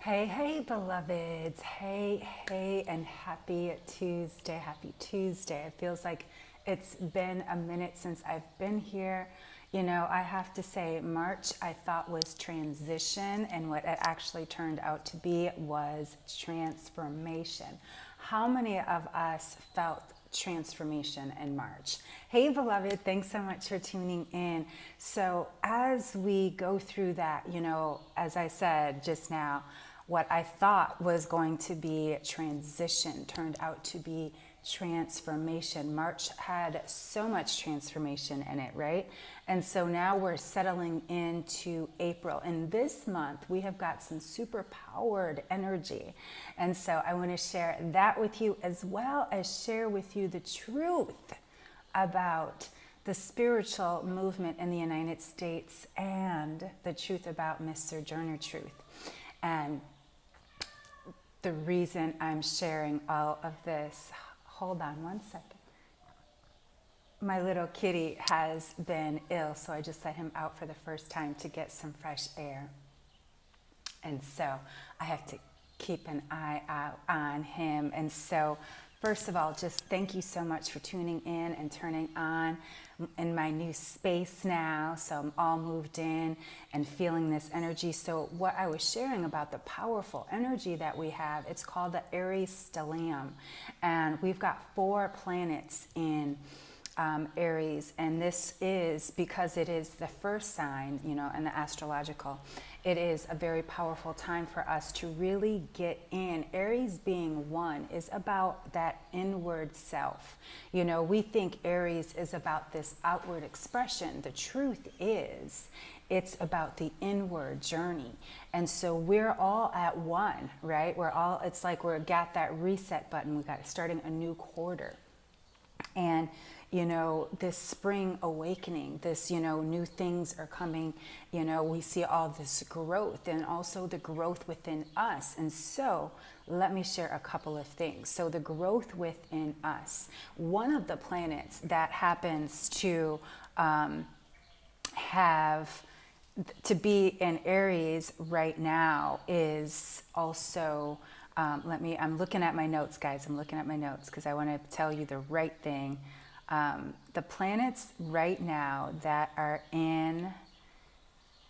Hey, beloveds. Hey, and happy Tuesday. Happy Tuesday. It feels like it's been a minute since I've been here. You know, I have to say, March I thought was transition, and what it actually turned out to be was transformation. How many of us felt transformation in March? Hey, beloved, thanks so much for tuning in. So, as we go through that, you know, as I said just now, what I thought was going to be transition turned out to be transformation. March had so much transformation in it, right? And so now we're settling into April. And this month, we have got some super powered energy. And so I want to share that with you, as well as share with you the truth about the spiritual movement in the United States and the truth about Miss Sojourner truth. And the reason I'm sharing all of this, hold on one second. My little kitty has been ill, so I just let him out for the first time to get some fresh air. And so I have to keep an eye out on him. And so first of all, just thank you so much for tuning in and turning on in my new space now. So I'm all moved in and feeling this energy. So what I was sharing about the powerful energy that we have, it's called the Aries stellium. And we've got 4 planets in Aries, and this is because it is the first sign, you know, in the astrological. It is a very powerful time for us to really get in. Aries being 1 is about that inward self. You know, we think Aries is about this outward expression. The truth is, it's about the inward journey. And so we're all at 1, right? It's like we're got that reset button. We got starting a new quarter. And you know, this spring awakening, this, you know, new things are coming, you know, we see all this growth and also the growth within us. And so let me share a couple of things. So the growth within us, one of the planets that happens to have to be in Aries right now is also, I'm looking at my notes, guys. I'm looking at my notes because I want to tell you the right thing. The planets right now that are in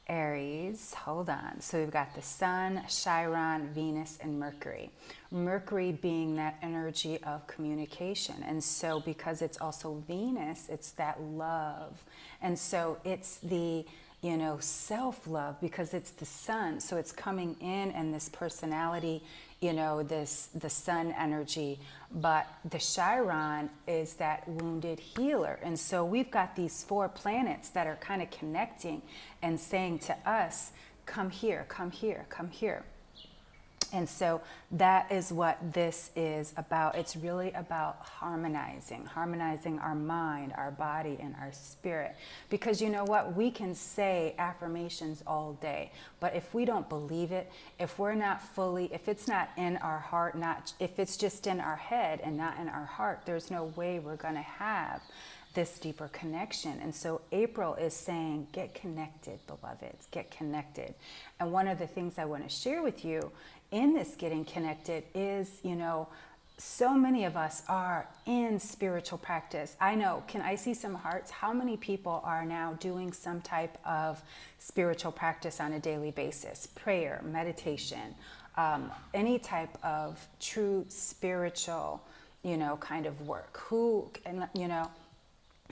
Aries, hold on. So we've got the Sun, Chiron, Venus, and Mercury. Mercury being that energy of communication. And so because it's also Venus, it's that love. And so it's the, you know, self-love because it's the sun. So it's coming in and this personality, you know, the sun energy. But the Chiron is that wounded healer. And so we've got these 4 planets that are kind of connecting and saying to us, come here, come here, come here. And so that is what this is about. It's really about harmonizing our mind, our body, and our spirit. Because you know what? We can say affirmations all day, but if we don't believe it, if we're not fully, if it's not in our heart, if it's just in our head and not in our heart, there's no way we're going to have this deeper connection. And so April is saying, get connected, beloveds, get connected. And one of the things I want to share with you in this getting connected is, you know, so many of us are in spiritual practice. I know, can I see some hearts? How many people are now doing some type of spiritual practice on a daily basis? Prayer, meditation, any type of true spiritual, you know, kind of work.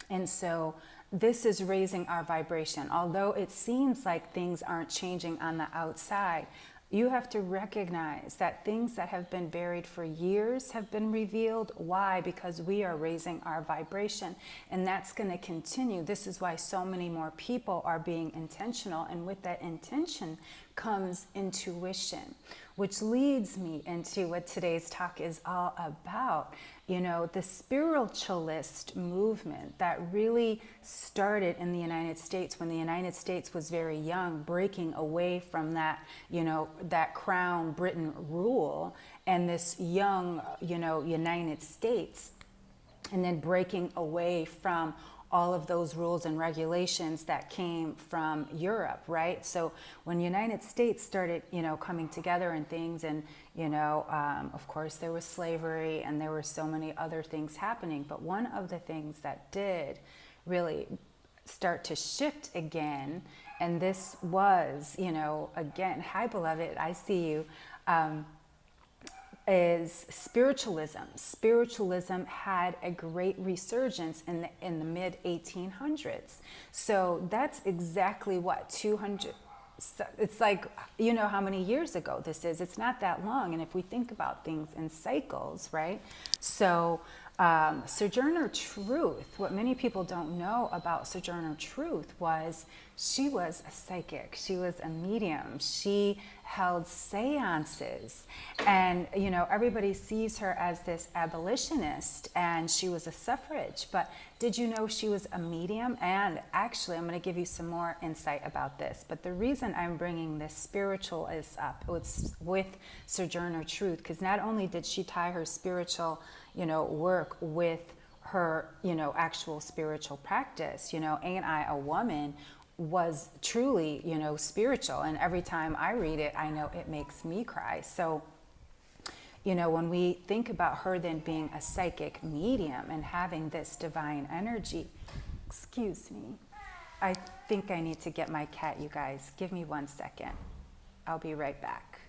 And so this is raising our vibration. Although it seems like things aren't changing on the outside, you have to recognize that things that have been buried for years have been revealed. Why? Because we are raising our vibration, and that's going to continue. This is why so many more people are being intentional, and with that intention comes intuition, which leads me into what today's talk is all about. You know, the spiritualist movement that really started in the United States when the United States was very young, breaking away from that, you know, that Crown Britain rule and this young, you know, United States, and then breaking away from all of those rules and regulations that came from Europe, right? So when the United States started, coming together and things, and, of course there was slavery and there were so many other things happening. But one of the things that did really start to shift again, and this was, again, hi beloved, I see you, is spiritualism. Spiritualism had a great resurgence in the mid 1800s. So that's exactly what 200. It's like, how many years ago this is. It's not that long. And if we think about things in cycles, right? So Sojourner Truth, what many people don't know about Sojourner Truth was she was a psychic. She was a medium. She held seances. And, everybody sees her as this abolitionist, and she was a suffrage. But did you know she was a medium? And actually, I'm going to give you some more insight about this. But the reason I'm bringing this spiritual is up, it's with Sojourner Truth, because not only did she tie her spiritual work with her, actual spiritual practice, Ain't I a Woman was truly, spiritual. And every time I read it, I know it makes me cry. So, when we think about her then being a psychic medium and having this divine energy, excuse me, I think I need to get my cat, you guys. Give me 1 second. I'll be right back.